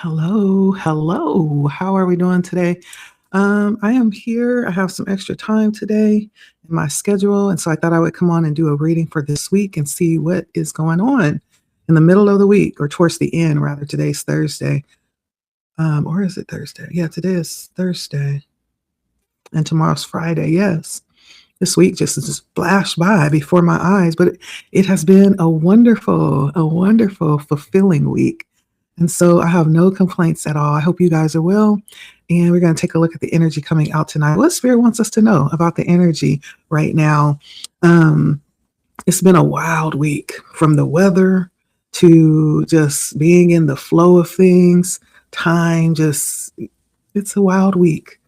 Hello, hello. How are we doing today? I am here. I have some extra time today in my schedule, and so I thought I would come on and do a reading for this week and see what is going on in the middle of the week or towards the end, rather. Today's Thursday. Or is it Thursday? Yeah, today is Thursday, and tomorrow's Friday. Yes. This week just flashed by before my eyes, but it has been a wonderful, fulfilling week. And so I have no complaints at all. I hope you guys are well. And we're going to take a look at the energy coming out tonight. What Spirit wants us to know about the energy right now. Um, it's been a wild week, from the weather to just being in the flow of things. It's a wild week.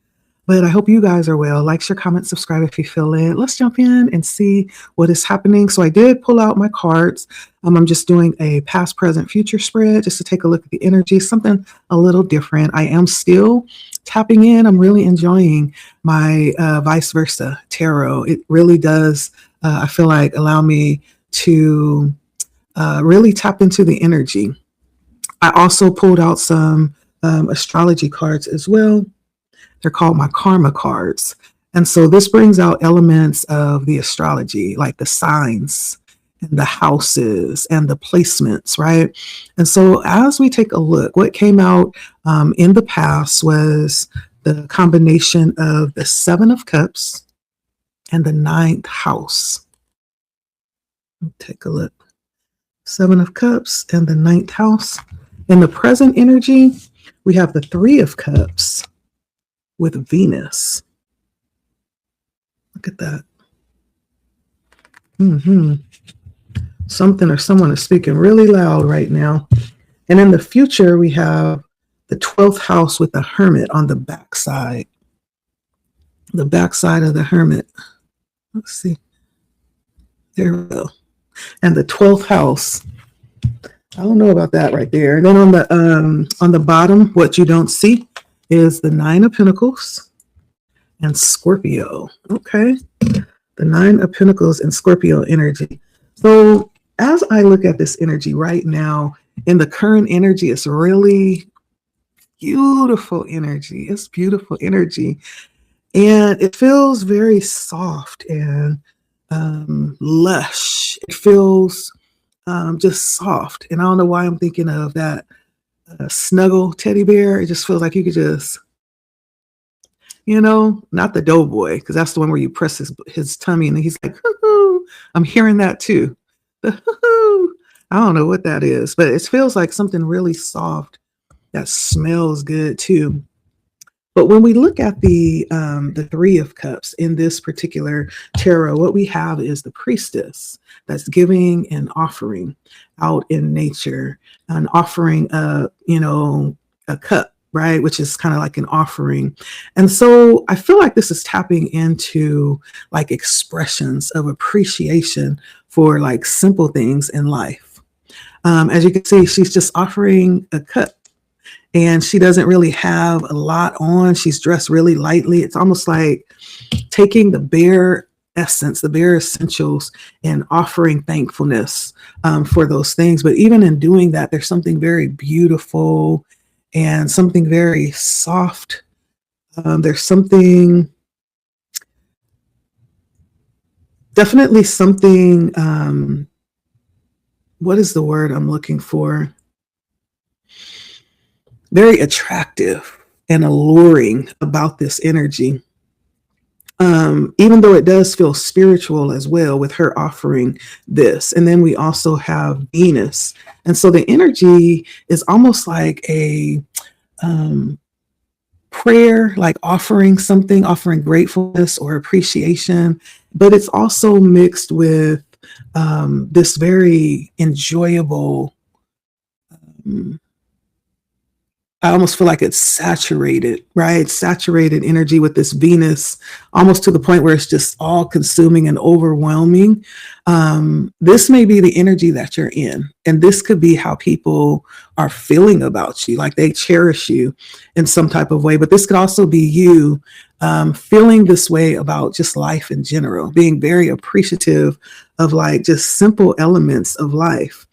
But I hope you guys are well. Like, share, comment, subscribe if you feel it. Let's jump in and see what is happening. So I did pull out my cards. I'm just doing a past, present, future spread just to take a look at the energy, something a little different. I am still tapping in. I'm really enjoying my vice versa tarot. It really does, I feel like, allow me to really tap into the energy. I also pulled out some astrology cards as well. They're called my karma cards. And so this brings out elements of the astrology, like the signs and the houses and the placements, right? And so as we take a look, what came out in the past was the combination of the Seven of Cups and the ninth house. Take a look. Seven of Cups and the ninth house. In the present energy, we have the Three of Cups with Venus. Look at that. Something or someone is speaking really loud right now. And in the future, we have the 12th house with the Hermit on the backside. The backside of the Hermit. Let's see. There we go. And the 12th house. I don't know about that right there. And then on the bottom, what you don't see is the Nine of Pentacles and Scorpio. Okay. The Nine of Pentacles and Scorpio energy. So as I look at this energy right now, in the current energy, it's really beautiful energy. It's beautiful energy. And it feels very soft and lush. It feels just soft. And I don't know why I'm thinking of that snuggle teddy bear. It just feels like you could just, not the Doughboy, because that's the one where you press his tummy and he's like, hoo-hoo. I'm hearing that too. The hoo-hoo. I don't know what that is, but it feels like something really soft that smells good too. But when we look at the Three of Cups in this particular tarot, what we have is the Priestess that's giving an offering out in nature, an offering a cup, right? Which is kind of like an offering. And so I feel like this is tapping into like expressions of appreciation for like simple things in life. As you can see, she's just offering a cup. And she doesn't really have a lot on. She's dressed really lightly. It's almost like taking the bare essence, the bare essentials, and offering thankfulness for those things. But even in doing that, there's something very beautiful and something very soft. There's something, definitely something, what is the word I'm looking for? Very attractive and alluring about this energy. Even though it does feel spiritual as well with her offering this. And then we also have Venus. And so the energy is almost like a prayer, like offering something, offering gratefulness or appreciation, but it's also mixed with this very enjoyable, I almost feel like it's saturated, right? Saturated energy with this Venus, almost to the point where it's just all consuming and overwhelming. This may be the energy that you're in, and this could be how people are feeling about you, like they cherish you in some type of way. But this could also be you feeling this way about just life in general, being very appreciative of like just simple elements of life.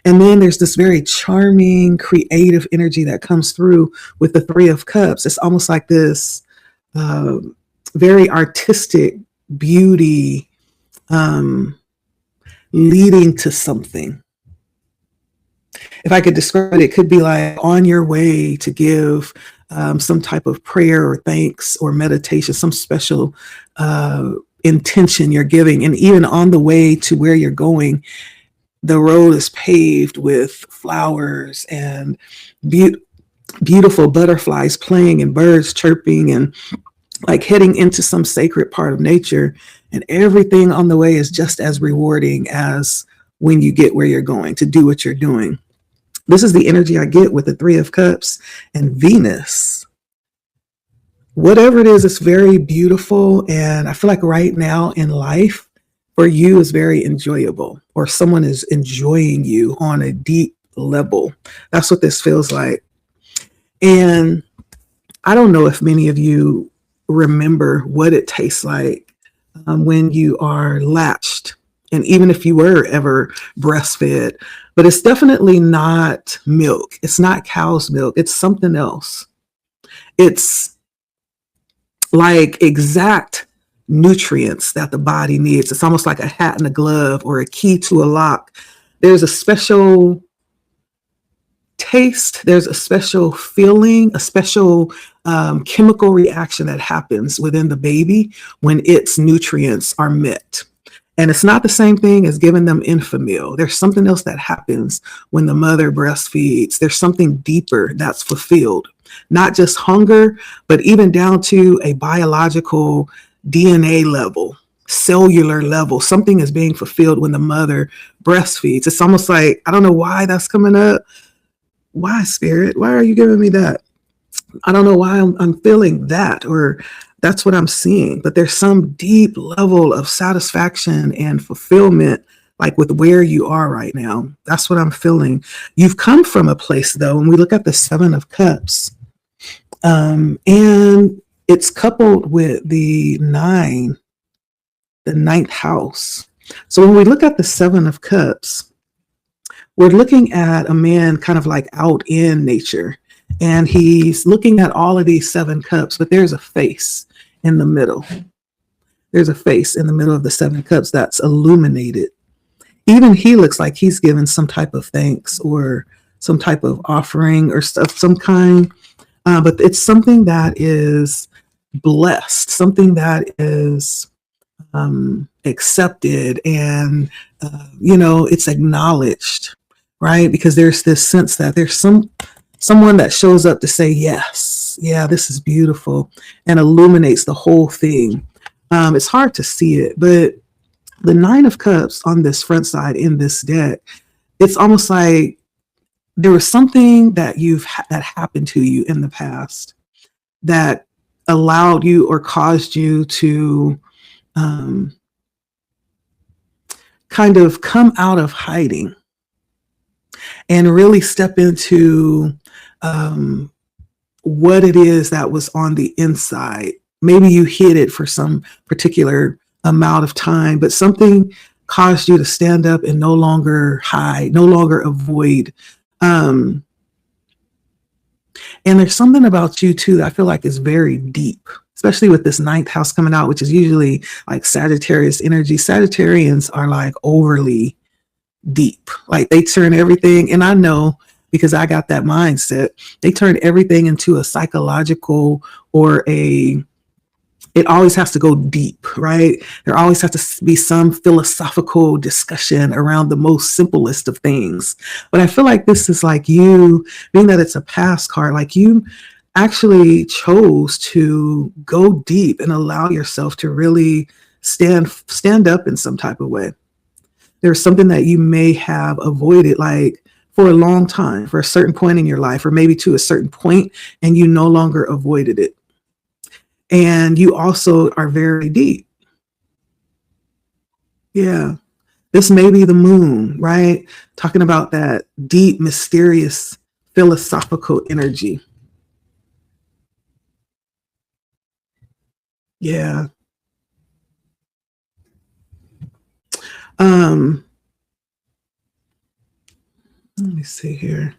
And then there's this very charming, creative energy that comes through with the Three of Cups. It's almost like this uh, very artistic beauty um, leading to something. If I could describe it, it could be like on your way to give some type of prayer or thanks or meditation, some special intention you're giving. And even on the way to where you're going, the road is paved with flowers and be- beautiful butterflies playing and birds chirping and like heading into some sacred part of nature. And everything on the way is just as rewarding as when you get where you're going to do what you're doing. This is the energy I get with the Three of Cups and Venus. Whatever it is, it's very beautiful. And I feel like right now in life, for you, is very enjoyable, or someone is enjoying you on a deep level. That's what this feels like. And I don't know if many of you remember what it tastes like when you are latched, and even if you were ever breastfed, but it's definitely not milk. It's not cow's milk. It's something else. It's like exact nutrients that the body needs. It's almost like a hat and a glove or a key to a lock. There's a special taste, there's a special feeling, a special chemical reaction that happens within the baby when its nutrients are met. And it's not the same thing as giving them Enfamil. There's something else that happens when the mother breastfeeds. There's something deeper that's fulfilled, not just hunger, but even down to a biological DNA level, cellular level. Something is being fulfilled when the mother breastfeeds. It's almost like, I don't know why that's coming up. Why, Spirit? Why are you giving me that? I don't know why I'm feeling that, or that's what I'm seeing. But there's some deep level of satisfaction and fulfillment, like with where you are right now. That's what I'm feeling. You've come from a place, though, when we look at the Seven of Cups, and it's coupled with the ninth house. So when we look at the Seven of Cups, we're looking at a man kind of like out in nature, and he's looking at all of these seven cups, but there's a face in the middle. There's a face in the middle of the seven cups that's illuminated. Even he looks like he's given some type of thanks or some type of offering or stuff, some kind, but it's something that is blessed, something that is accepted, and it's acknowledged, right? Because there's this sense that there's someone that shows up to say, yes, yeah, this is beautiful, and illuminates the whole thing. It's hard to see it, but the Nine of Cups on this front side in this deck, it's almost like there was something that that happened to you in the past that allowed you or caused you to kind of come out of hiding and really step into what it is that was on the inside. Maybe you hid it for some particular amount of time, but something caused you to stand up and no longer hide, no longer avoid. And there's something about you too that I feel like is very deep, especially with this ninth house coming out, which is usually like Sagittarius energy. Sagittarians are like overly deep. Like they turn everything, and I know because I got that mindset, they turn everything into a psychological or it always has to go deep, right? There always has to be some philosophical discussion around the most simplest of things. But I feel like this is like you, being that it's a past card, like you actually chose to go deep and allow yourself to really stand up in some type of way. There's something that you may have avoided, like for a long time, for a certain point in your life, or maybe to a certain point, and you no longer avoided it. And you also are very deep. Yeah. This may be the moon, right? Talking about that deep, mysterious, philosophical energy. Yeah. Um, Let me see here.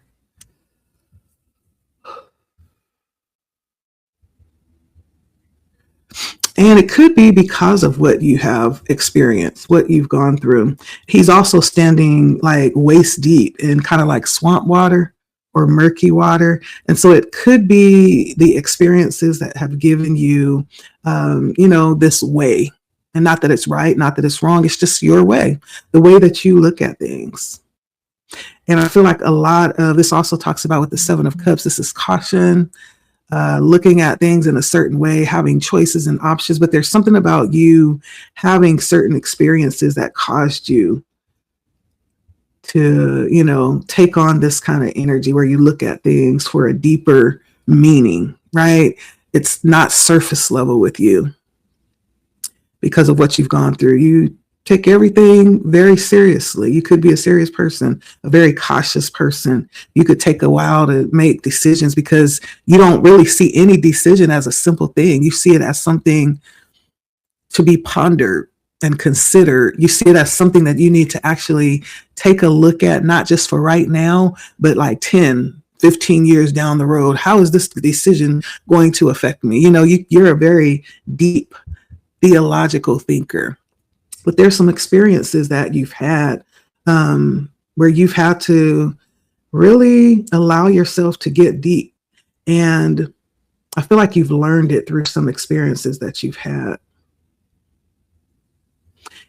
And it could be because of what you have experienced, what you've gone through. He's also standing like waist deep in kind of like swamp water or murky water. And so it could be the experiences that have given you, this way. And not that it's right, not that it's wrong. It's just your way, the way that you look at things. And I feel like a lot of this also talks about with the Seven of Cups. This is caution, looking at things in a certain way, having choices and options. But there's something about you having certain experiences that caused you to, take on this kind of energy where you look at things for a deeper meaning, right? It's not surface level with you because of what you've gone through. You take everything very seriously. You could be a serious person, a very cautious person. You could take a while to make decisions because you don't really see any decision as a simple thing. You see it as something to be pondered and considered. You see it as something that you need to actually take a look at, not just for right now, but like 10, 15 years down the road. How is this decision going to affect me? You're a very deep theological thinker, but there's some experiences that you've had where you've had to really allow yourself to get deep. And I feel like you've learned it through some experiences that you've had.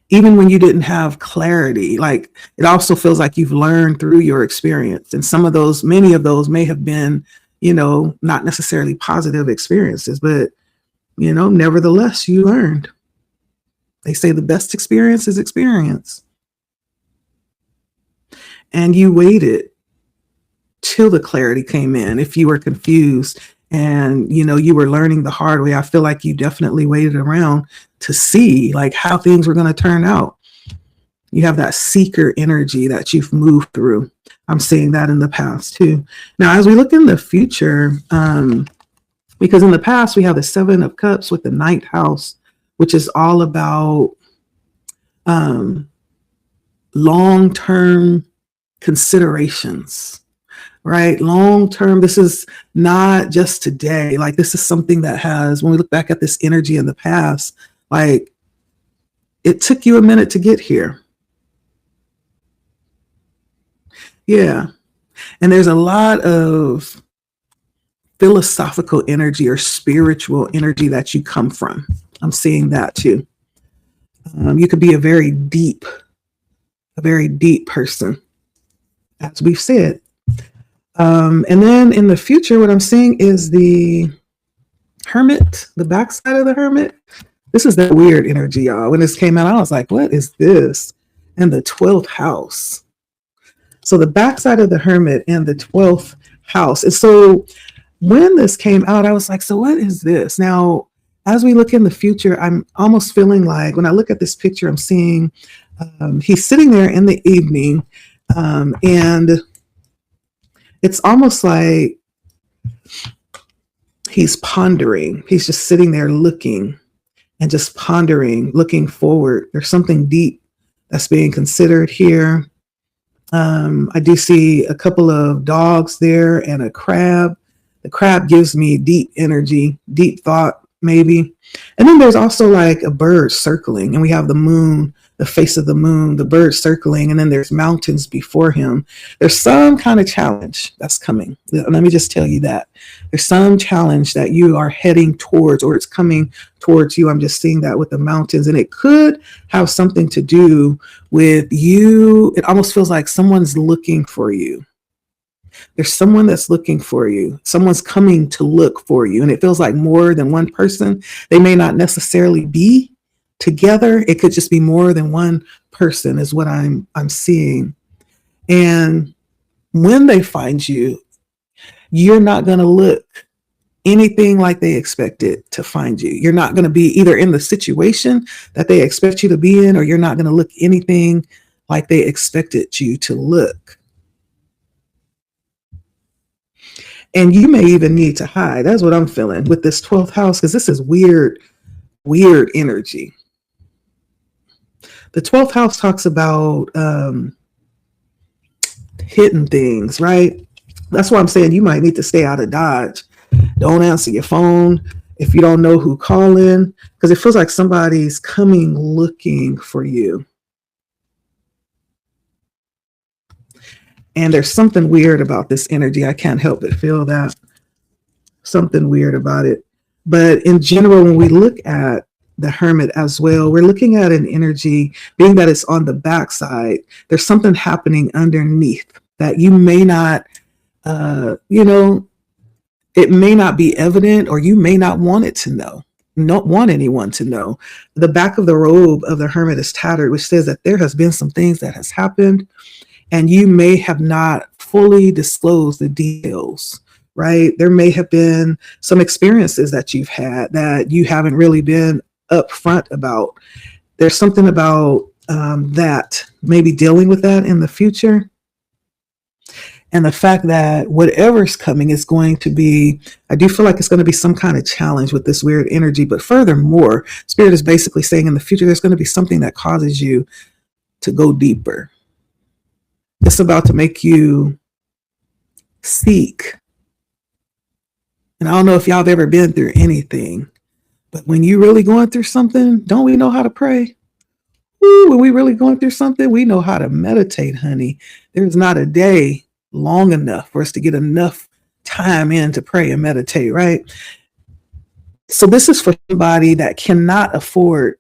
Even when you didn't have clarity, like it also feels like you've learned through your experience. And many of those may have been, not necessarily positive experiences, but, nevertheless, you learned. They say the best experience is experience. And you waited till the clarity came in. If you were confused and, you were learning the hard way, I feel like you definitely waited around to see like how things were going to turn out. You have that seeker energy that you've moved through. I'm seeing that in the past too. Now, as we look in the future, because in the past we have the Seven of Cups with the Ninth House, which is all about long-term considerations, right? Long-term, this is not just today. Like this is something that has, when we look back at this energy in the past, like it took you a minute to get here. Yeah. And there's a lot of philosophical energy or spiritual energy that you come from. I'm seeing that too. You could be a very deep person, as we've said. And then in the future, what I'm seeing is the Hermit, the backside of the Hermit. This is that weird energy, y'all. When this came out, I was like, what is this? And the 12th house. So the backside of the Hermit and the 12th house. And so when this came out, I was like, so what is this? Now, as we look in the future, I'm almost feeling like when I look at this picture, I'm seeing he's sitting there in the evening, and it's almost like he's pondering. He's just sitting there looking and just pondering, looking forward. There's something deep that's being considered here. I do see a couple of dogs there and a crab. The crab gives me deep energy, deep thought, maybe. And then there's also like a bird circling, and we have the moon, the face of the moon, the bird circling, and then there's mountains before him. There's some kind of challenge that's coming. Let me just tell you that. There's some challenge that you are heading towards, or it's coming towards you. I'm just seeing that with the mountains, and it could have something to do with you. It almost feels like someone's looking for you. There's someone that's looking for you. Someone's coming to look for you. And it feels like more than one person. They may not necessarily be together. It could just be more than one person is what I'm seeing. And when they find you, you're not going to look anything like they expected to find you. You're not going to be either in the situation that they expect you to be in, or you're not going to look anything like they expected you to look. And you may even need to hide. That's what I'm feeling with this 12th house, because this is weird weird energy. The 12th house talks about hidden things, right? That's why I'm saying you might need to stay out of Dodge. Don't answer your phone if you don't know who calling, because it feels like somebody's coming looking for you. And there's something weird about this energy. I can't help but feel that. Something weird about it. But in general, when we look at the Hermit as well, we're looking at an energy, being that it's on the backside, there's something happening underneath that you may not, it may not be evident, or you may not want it to know, not want anyone to know. The back of the robe of the Hermit is tattered, which says that there has been some things that has happened, and you may have not fully disclosed the details, right? There may have been some experiences that you've had that you haven't really been upfront about. There's something about that, maybe dealing with that in the future. And the fact that whatever's coming is going to be, I do feel like it's going to be some kind of challenge with this weird energy. But furthermore, Spirit is basically saying in the future, there's going to be something that causes you to go deeper. It's about to make you seek. And I don't know if y'all have ever been through anything, but when you really going through something, don't we know how to pray? Ooh, when we really going through something, we know how to meditate, honey. There's not a day long enough for us to get enough time in to pray and meditate, right? So this is for somebody that cannot afford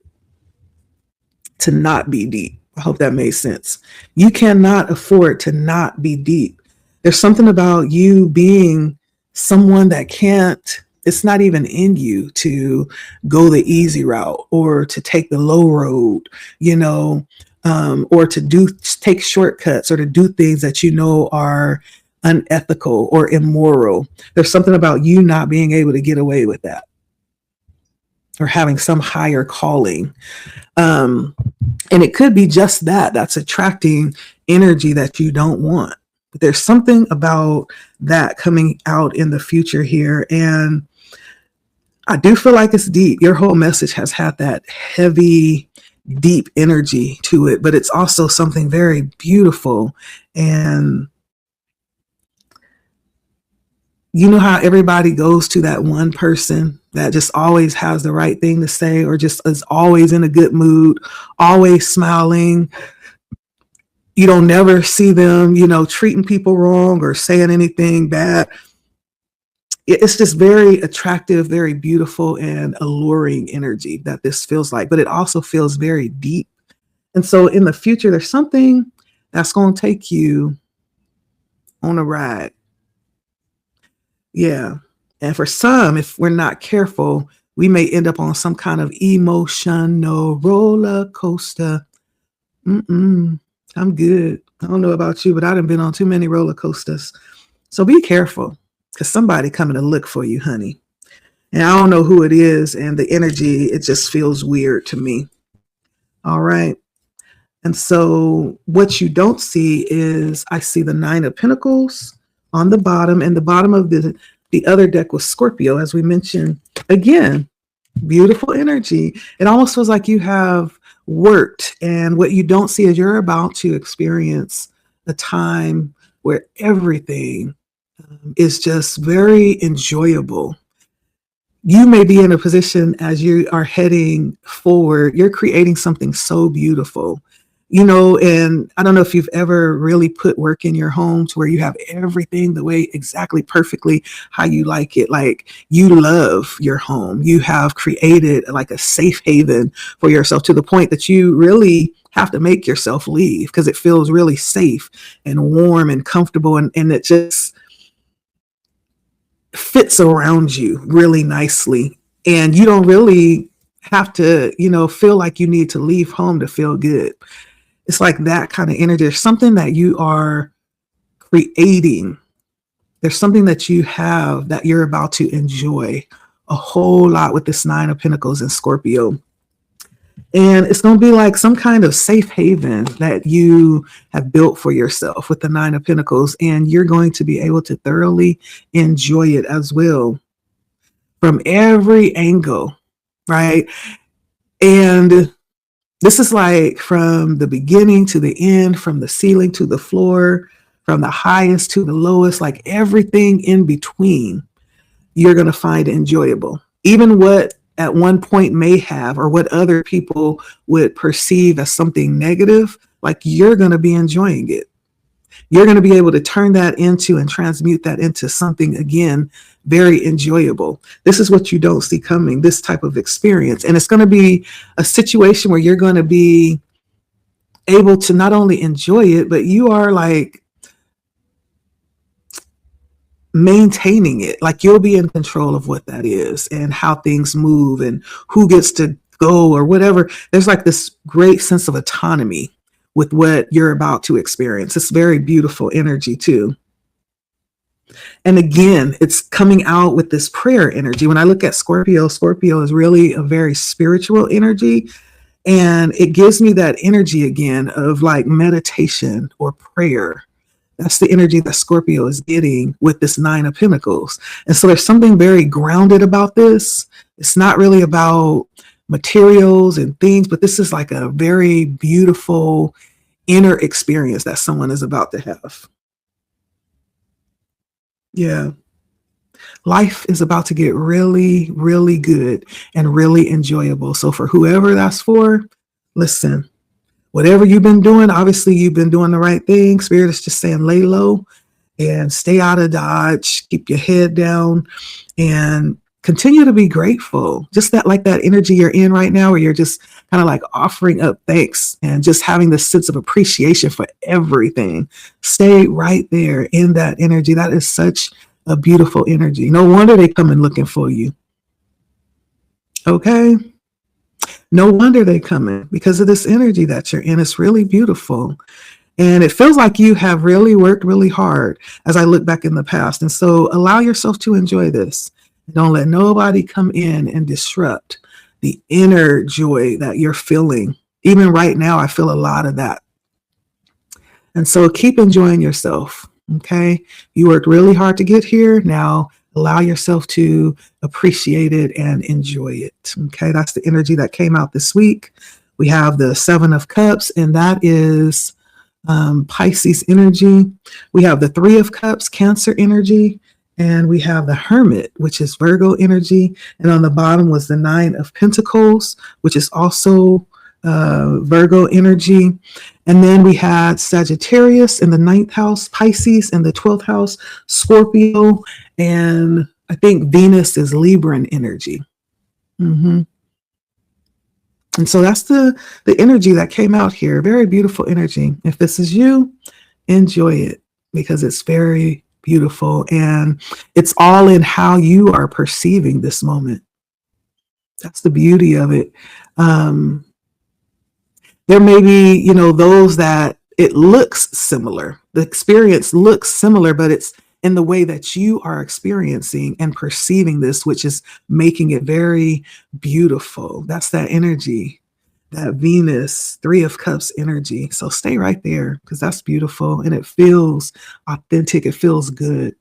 to not be deep. I hope that made sense. You cannot afford to not be deep. There's something about you being someone that can't, it's not even in you to go the easy route or to take the low road, or to take shortcuts or to do things that you know are unethical or immoral. There's something about you not being able to get away with that, or having some higher calling. And it could be just that's attracting energy that you don't want. But there's something about that coming out in the future here. And I do feel like it's deep. Your whole message has had that heavy, deep energy to it, but it's also something very beautiful. And you know how everybody goes to that one person that just always has the right thing to say, or just is always in a good mood, always smiling. You don't never see them, treating people wrong or saying anything bad. It's just very attractive, very beautiful and alluring energy that this feels like, but it also feels very deep. And so in the future, there's something that's going to take you on a ride. Yeah. And for some, if we're not careful, we may end up on some kind of emotional roller coaster. I'm good. I don't know about you, but I done been on too many roller coasters. So be careful, because somebody coming to look for you, honey. And I don't know who it is, and the energy, it just feels weird to me. All right. And so what you don't see is, I see the 9 of Pentacles on the bottom, and the bottom of the other deck was Scorpio, as we mentioned. Again, beautiful energy. It almost feels like you have worked, and what you don't see is you're about to experience a time where everything is just very enjoyable. You may be in a position as you are heading forward, you're creating something so beautiful. And I don't know if you've ever really put work in your home to where you have everything the way exactly perfectly how you like it. Like, you love your home. You have created like a safe haven for yourself, to the point that you really have to make yourself leave because it feels really safe and warm and comfortable. And it just fits around you really nicely. And you don't really have to, feel like you need to leave home to feel good. It's like that kind of energy. There's something that you are creating. There's something that you have that you're about to enjoy a whole lot with this 9 of Pentacles in Scorpio. And it's going to be like some kind of safe haven that you have built for yourself with the 9 of Pentacles. And you're going to be able to thoroughly enjoy it as well from every angle. right? And this is like from the beginning to the end, from the ceiling to the floor, from the highest to the lowest, like everything in between, you're going to find enjoyable. Even what at one point may have, or what other people would perceive as something negative, like you're going to be enjoying it. You're going to be able to turn that into and transmute that into something, again, very enjoyable. This is what you don't see coming, this type of experience. And it's going to be a situation where you're going to be able to not only enjoy it, but you are like maintaining it. Like you'll be in control of what that is and how things move and who gets to go or whatever. There's like this great sense of autonomy with what you're about to experience. It's very beautiful energy too. And again, it's coming out with this prayer energy. When I look at Scorpio, Scorpio is really a very spiritual energy. And it gives me that energy again of like meditation or prayer. That's the energy that Scorpio is getting with this Nine of Pentacles. And so there's something very grounded about this. It's not really about materials and things, but this is like a very beautiful inner experience that someone is about to have. Yeah. Life is about to get really, really good and really enjoyable. So for whoever that's for, listen, whatever you've been doing, obviously you've been doing the right thing. Spirit is just saying lay low and stay out of Dodge, keep your head down and continue to be grateful. Just that, like that energy you're in right now, where you're just kind of like offering up thanks and just having this sense of appreciation for everything. Stay right there in that energy. That is such a beautiful energy. No wonder they come in looking for you. Okay. No wonder they come in because of this energy that you're in. It's really beautiful. And it feels like you have really worked really hard as I look back in the past. And so allow yourself to enjoy this. Don't let nobody come in and disrupt the inner joy that you're feeling. Even right now, I feel a lot of that. And so keep enjoying yourself. Okay. You worked really hard to get here. Now allow yourself to appreciate it and enjoy it. Okay. That's the energy that came out this week. We have the Seven of Cups, and that is Pisces energy. We have the Three of Cups, Cancer energy. And we have the Hermit, which is Virgo energy. And on the bottom was the Nine of Pentacles, which is also Virgo energy. And then we had Sagittarius in the 9th house, Pisces in the 12th house, Scorpio, and I think Venus is Libran energy. And so that's the energy that came out here. Very beautiful energy. If this is you, enjoy it because it's very beautiful. And it's all in how you are perceiving this moment. That's the beauty of it. There may be, those that it looks similar. The experience looks similar, but it's in the way that you are experiencing and perceiving this, which is making it very beautiful. That's that energy, that Venus, Three of Cups energy. So stay right there because that's beautiful and it feels authentic. It feels good.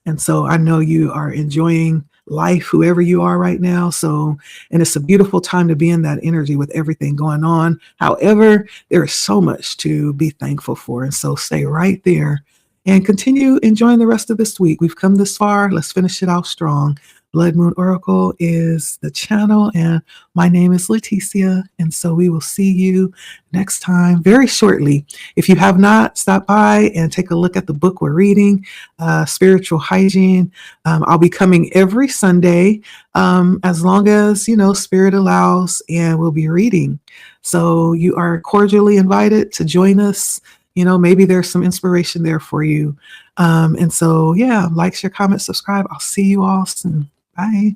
And so I know you are enjoying life, whoever you are right now. So, and it's a beautiful time to be in that energy with everything going on. However, there is so much to be thankful for. And so stay right there and continue enjoying the rest of this week. We've come this far. Let's finish it out strong. Blood Moon Oracle is the channel, and my name is Leticia. And so we will see you next time very shortly. If you have not, stop by and take a look at the book we're reading, Spiritual Hygiene. I'll be coming every Sunday as long as, Spirit allows, and we'll be reading. So you are cordially invited to join us. Maybe there's some inspiration there for you. And so, yeah, like, share, comment, subscribe. I'll see you all soon. Bye.